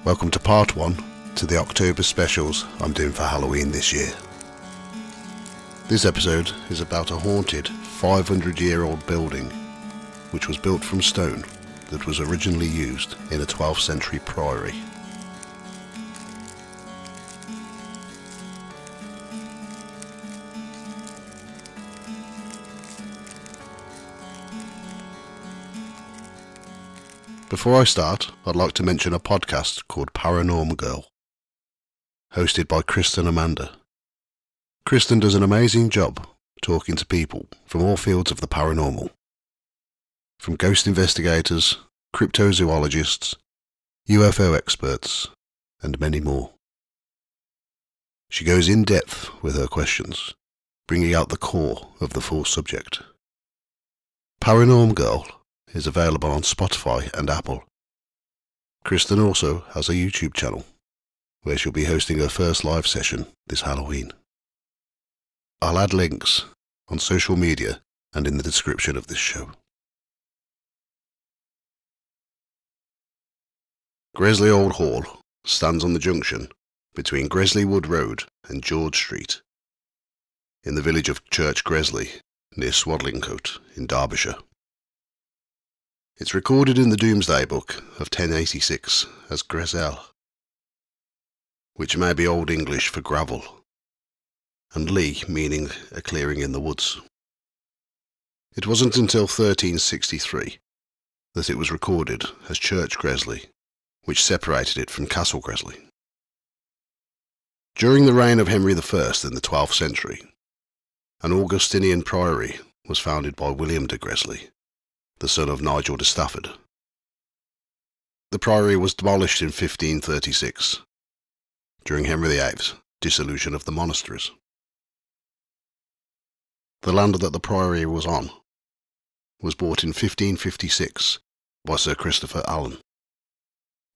Welcome to part 1 to the October specials I'm doing for Halloween this year. This episode is about a haunted 500-year-old building which was built from stone that was originally used in a 12th century priory. Before I start, I'd like to mention a podcast called Paranormgirl, hosted by Kristen and Amanda. Kristen does an amazing job talking to people from all fields of the paranormal, from ghost investigators, cryptozoologists, UFO experts, and many more. She goes in depth with her questions, bringing out the core of the full subject. Paranormgirl is available on Spotify and Apple. Kristen also has a YouTube channel, where she'll be hosting her first live session this Halloween. I'll add links on social media and in the description of this show. Gresley Old Hall stands on the junction between Gresley Wood Road and George Street, in the village of Church Gresley, near Swadlincote in Derbyshire. It's recorded in the Domesday Book of 1086 as Gresel, which may be Old English for gravel, and Lee meaning a clearing in the woods. It wasn't until 1363 that it was recorded as Church Gresley, which separated it from Castle Gresley. During the reign of Henry I in the 12th century, an Augustinian priory was founded by William de Gresley, the son of Nigel de Stafford. The priory was demolished in 1536, during Henry VIII's dissolution of the monasteries. The land that the priory was on was bought in 1556 by Sir Christopher Allen,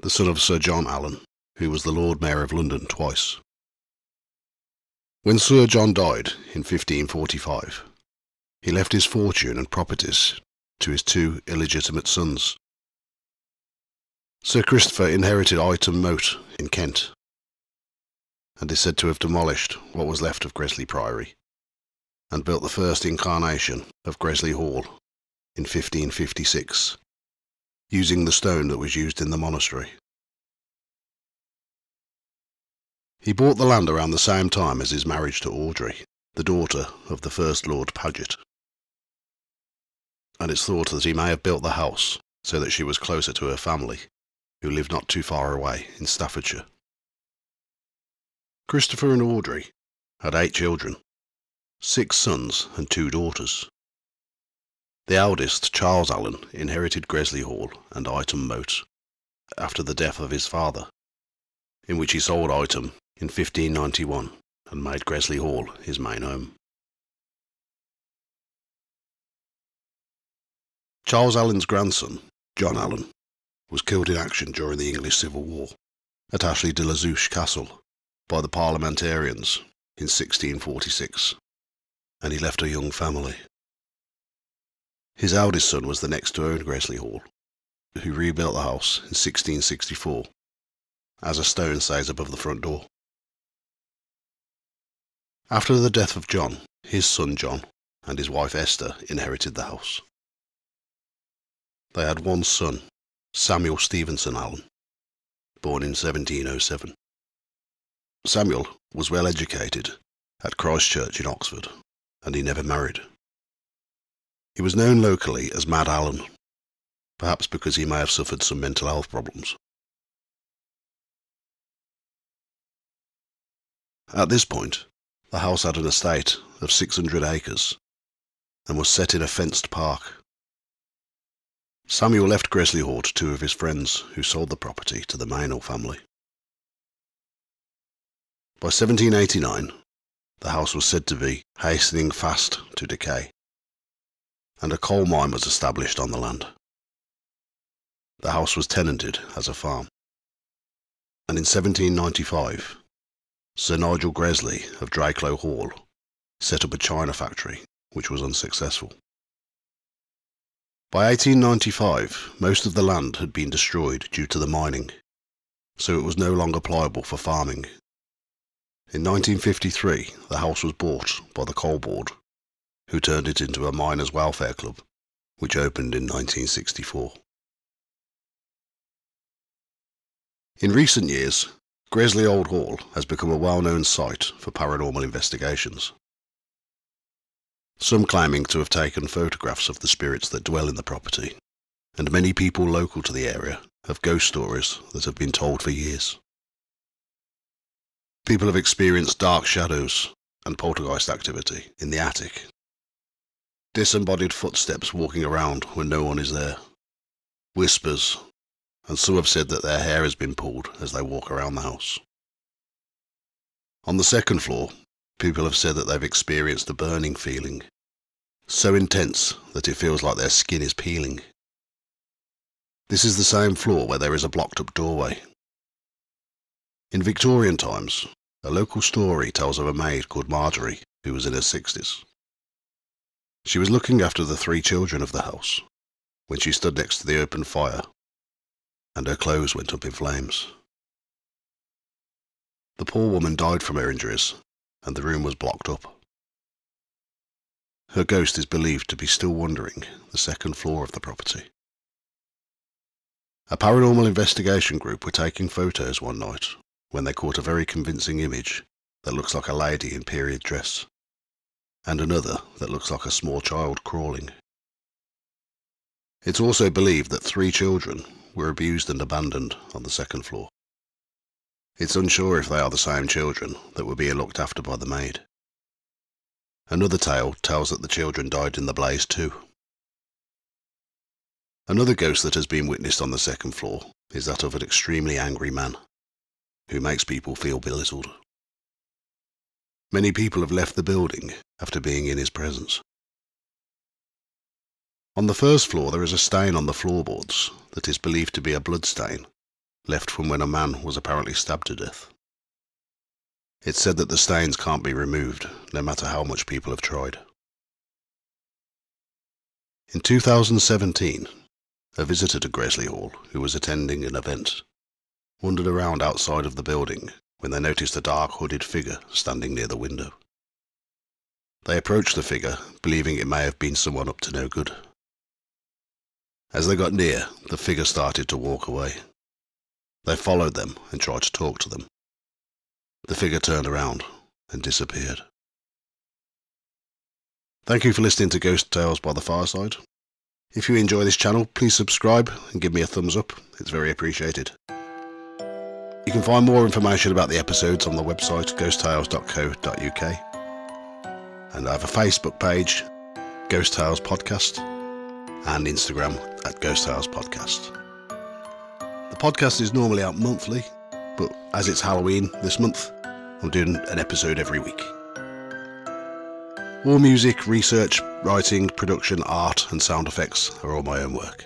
the son of Sir John Allen, who was the Lord Mayor of London twice. When Sir John died in 1545, he left his fortune and properties to his two illegitimate sons. Sir Christopher inherited Ightham Moat in Kent, and is said to have demolished what was left of Gresley Priory, and built the first incarnation of Gresley Hall in 1556, using the stone that was used in the monastery. He bought the land around the same time as his marriage to Audrey, the daughter of the first Lord Paget, and it's thought that he may have built the house so that she was closer to her family, who lived not too far away in Staffordshire. Christopher and Audrey had 8 children, 6 sons and 2 daughters. The eldest, Charles Allen, inherited Gresley Hall and Ightham Moat after the death of his father, in which he sold Ightham in 1591 and made Gresley Hall his main home. Charles Allen's grandson, John Allen, was killed in action during the English Civil War at Ashley de la Zouche Castle by the parliamentarians in 1646, and he left a young family. His eldest son was the next to own Gresley Hall, who rebuilt the house in 1664, as a stone says above the front door. After the death of John, his son John and his wife Esther inherited the house. They had one son, Samuel Stevenson Allen, born in 1707. Samuel was well educated at Christ Church in Oxford, and he never married. He was known locally as Mad Allen, perhaps because he may have suffered some mental health problems. At this point, the house had an estate of 600 acres and was set in a fenced park. Samuel left Gresley Hall to 2 of his friends who sold the property to the Maynell family. By 1789, the house was said to be hastening fast to decay, and a coal mine was established on the land. The house was tenanted as a farm, and in 1795, Sir Nigel Gresley of Drakelow Hall set up a china factory, which was unsuccessful. By 1895, most of the land had been destroyed due to the mining, so it was no longer pliable for farming. In 1953, the house was bought by the Coal Board, who turned it into a miners' welfare club, which opened in 1964. In recent years, Gresley Old Hall has become a well-known site for paranormal investigations, some claiming to have taken photographs of the spirits that dwell in the property, and many people local to the area have ghost stories that have been told for years. People have experienced dark shadows and poltergeist activity in the attic, disembodied footsteps walking around when no one is there, whispers, and some have said that their hair has been pulled as they walk around the house. On the second floor, people have said that they've experienced a burning feeling, so intense that it feels like their skin is peeling. This is the same floor where there is a blocked-up doorway. In Victorian times, a local story tells of a maid called Marjorie who was in her 60s. She was looking after the 3 children of the house when she stood next to the open fire, and her clothes went up in flames. The poor woman died from her injuries, and the room was blocked up. Her ghost is believed to be still wandering the second floor of the property. A paranormal investigation group were taking photos one night when they caught a very convincing image that looks like a lady in period dress, and another that looks like a small child crawling. It's also believed that 3 children were abused and abandoned on the second floor. It's unsure if they are the same children that were being looked after by the maid. Another tale tells that the children died in the blaze too. Another ghost that has been witnessed on the second floor is that of an extremely angry man, who makes people feel belittled. Many people have left the building after being in his presence. On the first floor there is a stain on the floorboards that is believed to be a blood stain, left from when a man was apparently stabbed to death. It's said that the stains can't be removed, no matter how much people have tried. In 2017, a visitor to Gresley Hall, who was attending an event, wandered around outside of the building when they noticed a dark hooded figure standing near the window. They approached the figure, believing it may have been someone up to no good. As they got near, the figure started to walk away. They followed them and tried to talk to them. The figure turned around and disappeared. Thank you for listening to Ghost Tales by the Fireside. If you enjoy this channel, please subscribe and give me a thumbs up. It's very appreciated. You can find more information about the episodes on the website ghosttales.co.uk, and I have a Facebook page, Ghost Tales Podcast, and Instagram at Ghost Tales Podcast. The podcast is normally out monthly, but as it's Halloween this month, I'm doing an episode every week. All music, research, writing, production, art and sound effects are all my own work.